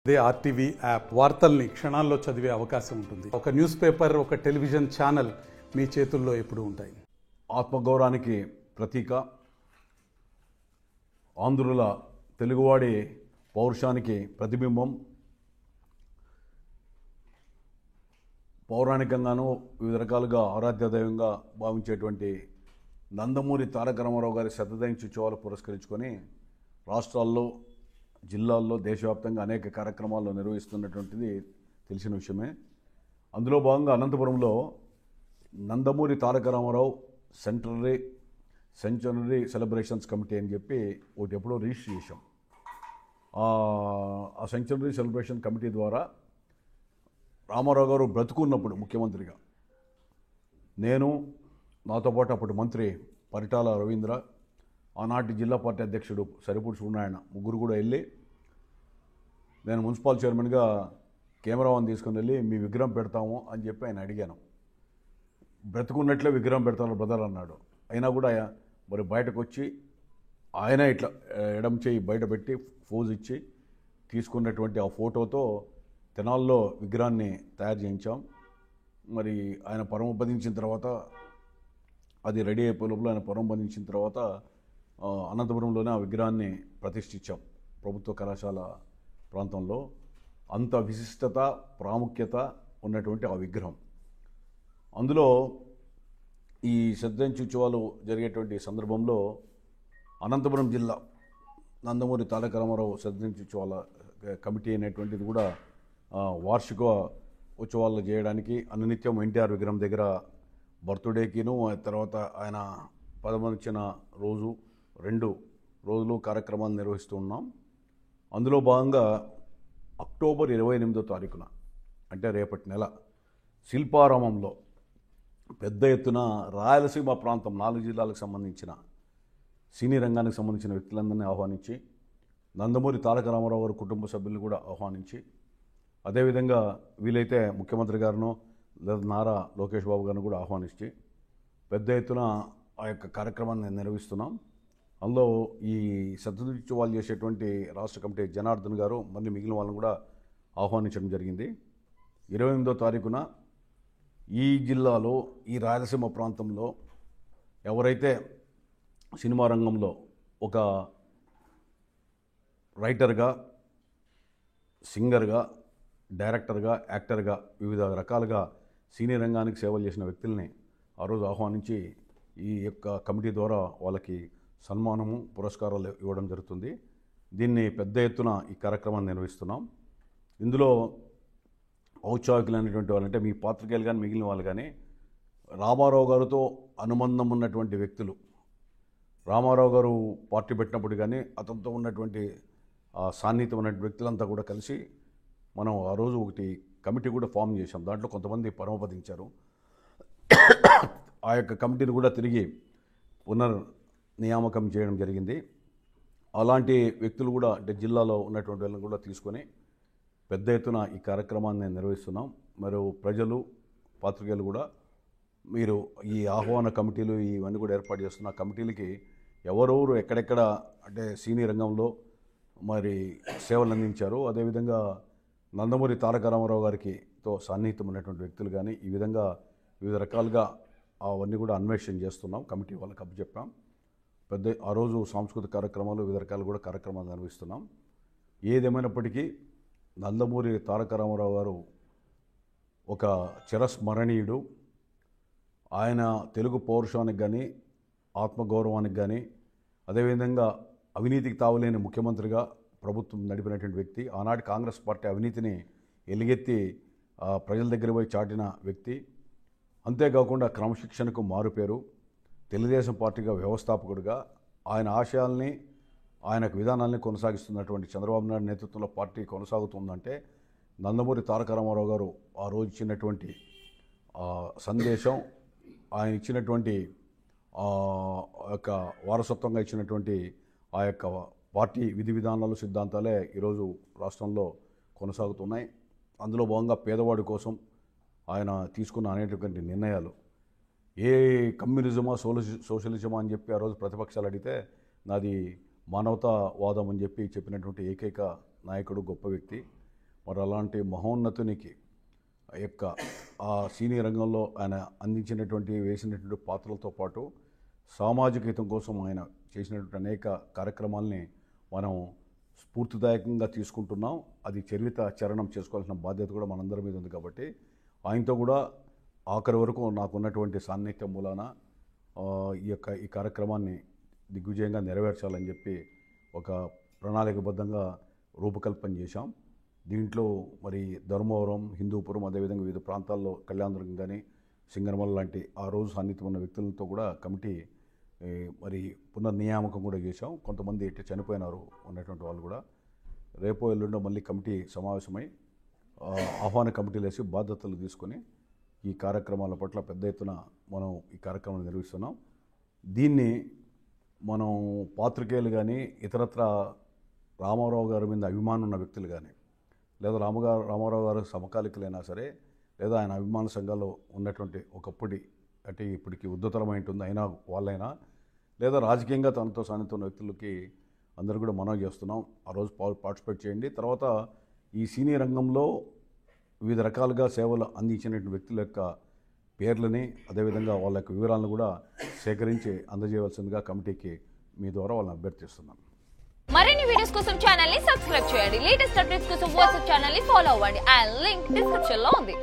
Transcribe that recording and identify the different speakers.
Speaker 1: అదే RTV app వార్తల్ని క్షణాల్లో చదివే అవకాశం ఉంటుంది. ఒక న్యూస్ పేపర్, ఒక టెలివిజన్ ఛానల్ మీ చేతుల్లో ఎప్పుడూ ఉంటాయి.
Speaker 2: ఆత్మగౌరవానికి ప్రతీక, ఆంధ్రుల తెలుగువాడి పౌరుషానికి ప్రతిబింబం, పౌరాణికంగానూ వివిధ రకాలుగా ఆరాధ్య దైవంగా భావించేటువంటి నందమూరి తారక రామారావు గారి శతజయంత్యుత్సవాలు పురస్కరించుకొని రాష్ట్రాల్లో, జిల్లాల్లో, దేశవ్యాప్తంగా అనేక కార్యక్రమాలు నిర్వహిస్తున్నటువంటిది తెలిసిన విషయమే. అందులో భాగంగా అనంతపురంలో Nandamuri Taraka Ramarao century celebrations committee అని చెప్పి ఒకటి ఎప్పుడో రిజిస్టర్ చేశాం. ఆ సెంచరీ సెలబ్రేషన్ కమిటీ ద్వారా రామారావు గారు బ్రతుకున్నప్పుడు ముఖ్యమంత్రిగా నేను, నాతో పాటు అప్పటి మంత్రి పరిటాల రవీంద్ర, ఆనాటి జిల్లా పార్టీ అధ్యక్షుడు సరిపూడి సూర్యనారాయణ ముగ్గురు కూడా వెళ్ళి, నేను మున్సిపల్ చైర్మన్గా కెమెరాని తీసుకుని వెళ్ళి మీ విగ్రహం పెడతాము అని చెప్పి ఆయన అడిగాను. బ్రతుకున్నట్లే విగ్రహం పెడతాను బ్రదర్ అన్నాడు. అయినా కూడా మరి బయటకు వచ్చి ఆయన ఇట్లా ఎడం చేయి బయట పెట్టి ఫోజ్ ఇచ్చి తీసుకున్నటువంటి ఆ ఫోటోతో తెనాల్లో విగ్రహాన్ని తయారు చేయించాం. మరి ఆయన పరమపదించిన తర్వాత, అది రెడీ అయిపోయే లోపల ఆయన పరమపదించిన తర్వాత అనంతపురంలోనే ఆ విగ్రహాన్ని ప్రతిష్ఠించాం. ప్రభుత్వ కళాశాల ప్రాంతంలో అంత విశిష్టత, ప్రాముఖ్యత ఉన్నటువంటి ఆ విగ్రహం. అందులో ఈ శతజయంత్యుత్సవాలు జరిగేటువంటి సందర్భంలో అనంతపురం జిల్లా నందమూరి తారక రామారావు శతజయంత్యుత్సవాల కమిటీ అనేటువంటిది కూడా వార్షిక ఉత్సవాలు చేయడానికి అనునిత్యం ఎన్టీఆర్ విగ్రహం దగ్గర బర్త్డేకిను, తర్వాత ఆయన పదమనిచ్చిన రోజు 2 రోజులు కార్యక్రమాలు నిర్వహిస్తూ ఉన్నాం. అందులో భాగంగా అక్టోబర్ 28వ తారీఖున, అంటే రేపటి నెల, శిల్పారామంలో పెద్ద ఎత్తున రాయలసీమ ప్రాంతం 4 జిల్లాలకు సంబంధించిన సినీ రంగానికి సంబంధించిన వ్యక్తులందరినీ ఆహ్వానించి, నందమూరి తారక రామారావు గారి కుటుంబ సభ్యులను కూడా ఆహ్వానించి, అదేవిధంగా వీలైతే ముఖ్యమంత్రి గారును లేదా నారా లోకేష్ బాబు గారిని కూడా ఆహ్వానించి పెద్ద ఎత్తున ఆ యొక్క కార్యక్రమాన్ని నిర్వహిస్తున్నాం. అందులో ఈ శతజయంత్యుత్సవాలు చేసేటువంటి రాష్ట్ర కమిటీ జనార్దన్ గారు మళ్ళీ మిగిలిన వాళ్ళని కూడా ఆహ్వానించడం జరిగింది. 28వ తారీఖున ఈ జిల్లాలో, ఈ రాయలసీమ ప్రాంతంలో ఎవరైతే సినిమా రంగంలో ఒక రైటర్గా, సింగర్గా, డైరెక్టర్గా, యాక్టర్గా వివిధ రకాలుగా సినీ రంగానికి సేవలు చేసిన వ్యక్తుల్ని ఆ రోజు ఆహ్వానించి ఈ యొక్క కమిటీ ద్వారా వాళ్ళకి సన్మానము, పురస్కారాలు ఇవ్వడం జరుగుతుంది. దీన్ని పెద్ద ఎత్తున ఈ కార్యక్రమాన్ని నిర్వహిస్తున్నాం. ఇందులో ఔత్సాహికులు అనేటువంటి వాళ్ళంటే మీ పాత్రికేయులు కానీ మిగిలిన వాళ్ళు కానీ రామారావు గారితో అనుబంధం ఉన్నటువంటి వ్యక్తులు, రామారావు గారు పార్టీ పెట్టినప్పుడు కానీ అతనితో ఉన్నటువంటి సాన్నిహిత్యం ఉన్నటువంటి వ్యక్తులంతా కూడా కలిసి మనం ఆ రోజు ఒకటి కమిటీ కూడా ఫామ్ చేశాం. దాంట్లో కొంతమంది పరమపదించారు. ఆ యొక్క కమిటీని కూడా తిరిగి పునర్నియామకం చేయడం జరిగింది. అలాంటి వ్యక్తులు కూడా, అంటే జిల్లాలో ఉన్నటువంటి వాళ్ళని కూడా తీసుకొని పెద్ద ఎత్తున ఈ కార్యక్రమాన్ని నిర్వహిస్తున్నాం. మరియు ప్రజలు, పాత్రికేయులు కూడా మీరు ఈ ఆహ్వాన కమిటీలు ఇవన్నీ కూడా ఏర్పాటు చేస్తున్న కమిటీలకి ఎవరెవరు ఎక్కడెక్కడ అంటే సినీ రంగంలో మరి సేవలు అందించారు, అదేవిధంగా నందమూరి తారక రామారావు గారితో సాన్నిహిత్యం ఉన్నటువంటి వ్యక్తులు కానీ ఈ విధంగా వివిధ రకాలుగా అవన్నీ కూడా అన్వేషణ చేస్తున్నాం. కమిటీ వాళ్ళకి అప్పచెప్పాం. ఆ రోజు సాంస్కృతిక కార్యక్రమాలు, వివిధ రకాలు కూడా కార్యక్రమాలు నిర్వహిస్తున్నాం. ఏదేమైనప్పటికీ నందమూరి తారక రామారావు గారు ఒక చిరస్మరణీయుడు. ఆయన తెలుగు పౌరుషానికి కానీ, ఆత్మగౌరవానికి కానీ, అదేవిధంగా అవినీతికి తావులేని ముఖ్యమంత్రిగా ప్రభుత్వం నడిపినటువంటి వ్యక్తి, ఆనాటి కాంగ్రెస్ పార్టీ అవినీతిని ఎలుగెత్తి ప్రజల దగ్గర పోయి చాటిన వ్యక్తి. అంతేకాకుండా క్రమశిక్షణకు మారుపేరు, తెలుగుదేశం పార్టీగా వ్యవస్థాపకుడిగా ఆయన ఆశయాల్ని, ఆయనకు విధానాల్ని కొనసాగిస్తున్నటువంటి చంద్రబాబు నాయుడు నేతృత్వంలో పార్టీ కొనసాగుతుందంటే నందమూరి తారక రామారావు గారు ఆ రోజు ఇచ్చినటువంటి సందేశం, ఆయన ఇచ్చినటువంటి యొక్క వారసత్వంగా ఇచ్చినటువంటి ఆ యొక్క పార్టీ విధి విధానాలు, సిద్ధాంతాలే ఈరోజు రాష్ట్రంలో కొనసాగుతున్నాయి. అందులో భాగంగా పేదవాడి కోసం ఆయన తీసుకున్న అనేటువంటి నిర్ణయాలు, ఏ కమ్యూనిజమా సోషలిజమా అని చెప్పి ఆ రోజు ప్రతిపక్షాలు అడిగితే నాది మానవతావాదం అని చెప్పి చెప్పినటువంటి ఏకైక నాయకుడు, గొప్ప వ్యక్తి. మరి అలాంటి మహోన్నతునికి యొక్క ఆ సినీ రంగంలో ఆయన అందించినటువంటి వేసినటువంటి పాత్రలతో పాటు సామాజిక హితం కోసం ఆయన చేసినటువంటి అనేక కార్యక్రమాలని మనం స్ఫూర్తిదాయకంగా తీసుకుంటున్నాం. అది చరిత చరణం చేసుకోవాల్సిన బాధ్యత కూడా మనందరి మీద ఉంది. కాబట్టి ఆయనతో కూడా ఆఖరి వరకు నాకున్నటువంటి సాన్నిహిత్యం మూలాన ఈ కార్యక్రమాన్ని దిగ్విజయంగా నెరవేర్చాలని చెప్పి ఒక ప్రణాళికబద్ధంగా రూపకల్పన చేశాం. దీంట్లో మరి ధర్మవరం, హిందూపురం, అదేవిధంగా వివిధ ప్రాంతాల్లో కళ్యాణదుర్గం కానీ సింగనమల లాంటి ఆ రోజు సాన్నిధ్యం ఉన్న వ్యక్తులతో కూడా కమిటీ మరి పునర్నియామకం కూడా చేశాం. కొంతమంది ఇట్లా చనిపోయినారు ఉన్నటువంటి వాళ్ళు కూడా. రేపో ఎల్లుండో మళ్ళీ కమిటీ సమావేశమై ఆహ్వాన కమిటీలు వేసి బాధ్యతలు తీసుకొని ఈ కార్యక్రమాల పట్ల పెద్ద ఎత్తున మనం ఈ కార్యక్రమం నిర్వహిస్తున్నాం. దీన్ని మనం పాత్రికేయులు కానీ ఇతరత్ర రామారావు గారి మీద అభిమానం ఉన్న వ్యక్తులు కానీ లేదా రామారావు గారు సమకాలికులైనా సరే లేదా ఆయన అభిమాన సంఘాల్లో ఉన్నటువంటి ఒకప్పటి అంటే ఇప్పటికి ఉద్ధతరమైంటుంది అయినా వాళ్ళైనా లేదా రాజకీయంగా తనతో సాన్నిధ్యం ఉన్న వ్యక్తులకి అందరూ కూడా మనవి చేస్తున్నాం. ఆ రోజు పార్టిసిపేట్ చేయండి. తర్వాత ఈ సినీ రంగంలో వివిధ రకాలుగా సేవలు అందించినటువంటి వ్యక్తుల యొక్క పేర్లని అదేవిధంగా వాళ్ళ యొక్క వివరాలను కూడా సేకరించి అందజేయవలసిందిగా కమిటీకి మీ ద్వారా వాళ్ళని అభ్యర్థిస్తున్నాను.
Speaker 3: మరిన్ని వీడియోస్ కోసం ఛానల్ ని సబ్స్క్రైబ్ చేయండి. లేటెస్ట్ అప్డేట్స్ కోసం వాట్సాప్ ఛానల్ ని ఫాలో అవ్వండి. ఆ లింక్ డిస్క్రిప్షన్ లో ఉంది.